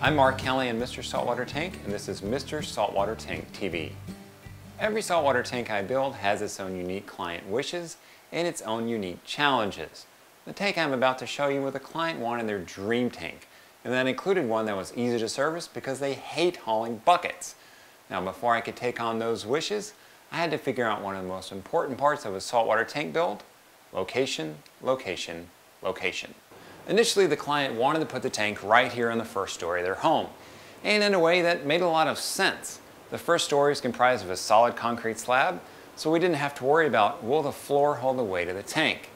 I'm Mark Kelly in Mr. Saltwater Tank, and this is Mr. Saltwater Tank TV. Every saltwater tank I build has its own unique client wishes and its own unique challenges. The tank I'm about to show you was a client wanted their dream tank, and that included one that was easy to service because they hate hauling buckets. Now, before I could take on those wishes, I had to figure out one of the most important parts of a saltwater tank build: location, location, location. Initially, the client wanted to put the tank right here on the first story of their home, and in a way that made a lot of sense. The first story is comprised of a solid concrete slab, so we didn't have to worry about, will the floor hold the weight of the tank?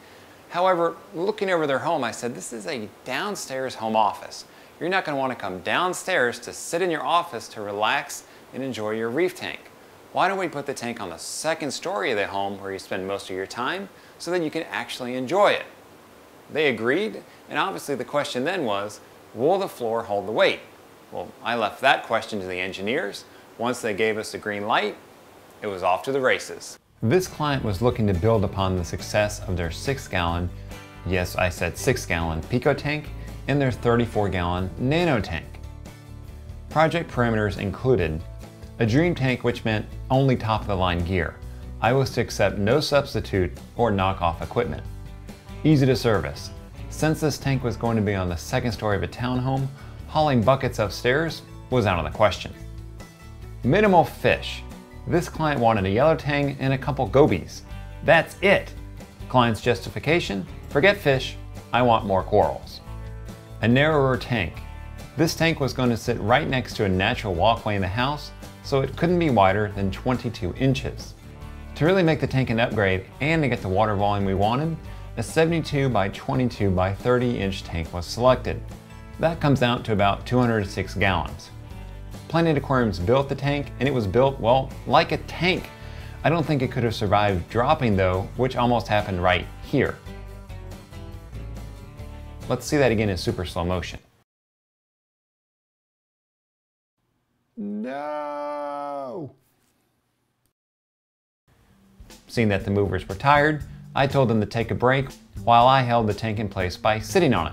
However, looking over their home, I said, this is a downstairs home office. You're not going to want to come downstairs to sit in your office to relax and enjoy your reef tank. Why don't we put the tank on the second story of the home where you spend most of your time so that you can actually enjoy it? They agreed, and obviously the question then was, will the floor hold the weight? Well, I left that question to the engineers. Once they gave us the green light, it was off to the races. This client was looking to build upon the success of their 6-gallon, yes, I said 6-gallon Pico tank and their 34-gallon Nano tank. Project parameters included a dream tank, which meant only top-of-the-line gear. I was to accept no substitute or knockoff equipment. Easy to service. Since this tank was going to be on the second story of a townhome, hauling buckets upstairs was out of the question. Minimal fish. This client wanted a yellow tang and a couple gobies. That's it. Client's justification: forget fish, I want more corals. A narrower tank. This tank was going to sit right next to a natural walkway in the house, so it couldn't be wider than 22 inches. To really make the tank an upgrade and to get the water volume we wanted, a 72 by 22 by 30 inch tank was selected. That comes out to about 206 gallons. Planet Aquariums built the tank, and it was built, well, like a tank. I don't think it could have survived dropping though, which almost happened right here. Let's see that again in super slow motion. No! Seeing that the movers were tired, I told them to take a break while I held the tank in place by sitting on it.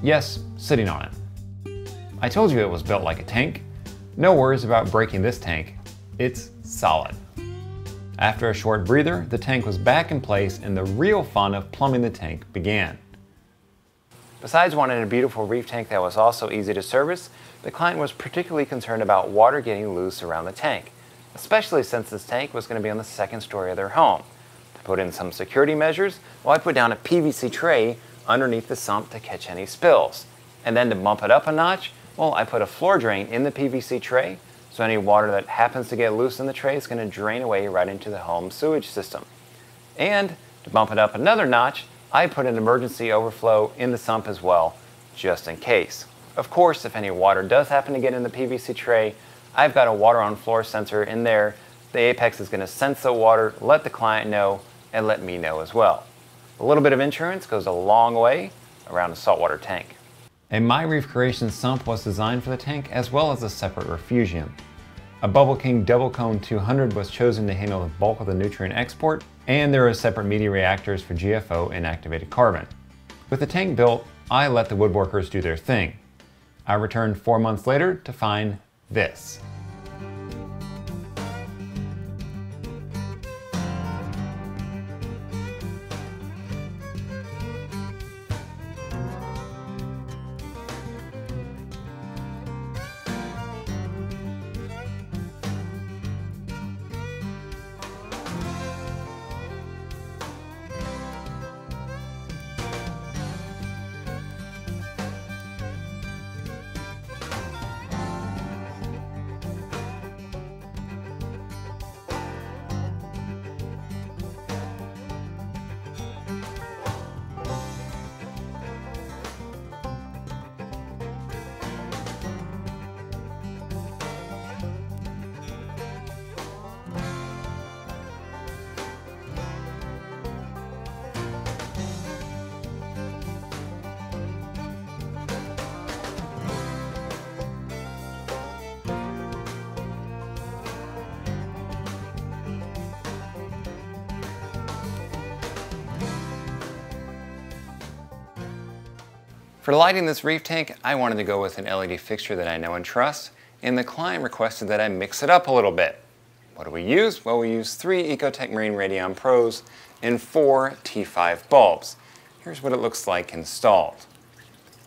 Yes, sitting on it. I told you it was built like a tank. No worries about breaking this tank. It's solid. After a short breather, the tank was back in place and the real fun of plumbing the tank began. Besides wanting a beautiful reef tank that was also easy to service, the client was particularly concerned about water getting loose around the tank, especially since this tank was going to be on the second story of their home. To put in some security measures, well, I put down a PVC tray underneath the sump to catch any spills. And then to bump it up a notch, well, I put a floor drain in the PVC tray, so any water that happens to get loose in the tray is going to drain away right into the home sewage system. And to bump it up another notch, I put an emergency overflow in the sump as well, just in case. Of course, if any water does happen to get in the PVC tray, I've got a water on floor sensor in there. The Apex is going to sense the water, let the client know, and let me know as well. A little bit of insurance goes a long way around a saltwater tank. A My Reef Creations sump was designed for the tank, as well as a separate refugium. A Bubble King Double Cone 200 was chosen to handle the bulk of the nutrient export, and there are separate media reactors for GFO and activated carbon. With the tank built, I let the woodworkers do their thing. I returned 4 months later to find this. For lighting this reef tank, I wanted to go with an LED fixture that I know and trust, and the client requested that I mix it up a little bit. What do we use? Well, we use 3 Ecotech Marine Radion Pros and 4 T5 bulbs. Here's what it looks like installed.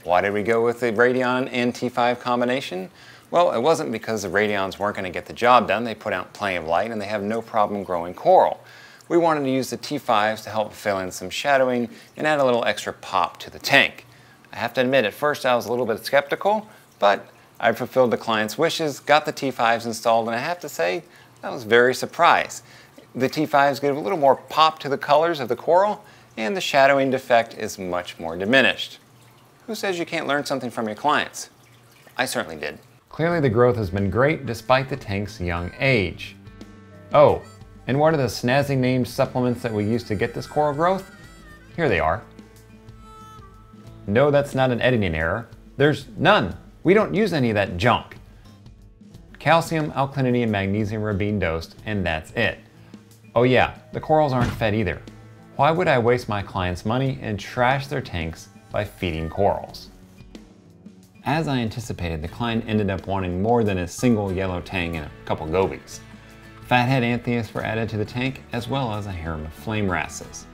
Why did we go with the Radion and T5 combination? Well, it wasn't because the Radions weren't going to get the job done. They put out plenty of light and they have no problem growing coral. We wanted to use the T5s to help fill in some shadowing and add a little extra pop to the tank. I have to admit, at first I was a little bit skeptical, but I fulfilled the client's wishes, got the T5s installed, and I have to say, I was very surprised. The T5s give a little more pop to the colors of the coral, and the shadowing defect is much more diminished. Who says you can't learn something from your clients? I certainly did. Clearly the growth has been great despite the tank's young age. Oh, and what are the snazzy named supplements that we use to get this coral growth? Here they are. No, that's not an editing error. There's none. We don't use any of that junk. Calcium, alkalinity, and magnesium are being dosed, and that's it. Oh yeah, the corals aren't fed either. Why would I waste my clients' money and trash their tanks by feeding corals? As I anticipated, the client ended up wanting more than a single yellow tang and a couple gobies. Fathead antheus were added to the tank, as well as a harem of flame wrasses.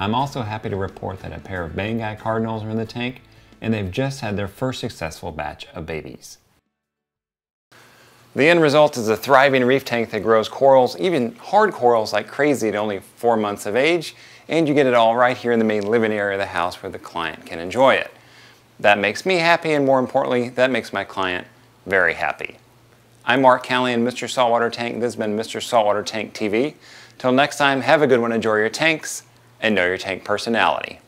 I'm also happy to report that a pair of Bangai cardinals are in the tank, and they've just had their first successful batch of babies. The end result is a thriving reef tank that grows corals, even hard corals like crazy at only 4 months of age, and you get it all right here in the main living area of the house where the client can enjoy it. That makes me happy, and more importantly, that makes my client very happy. I'm Mark Callahan, Mr. Saltwater Tank. This has been Mr. Saltwater Tank TV. Till next time, have a good one, enjoy your tanks, and know your tank personality.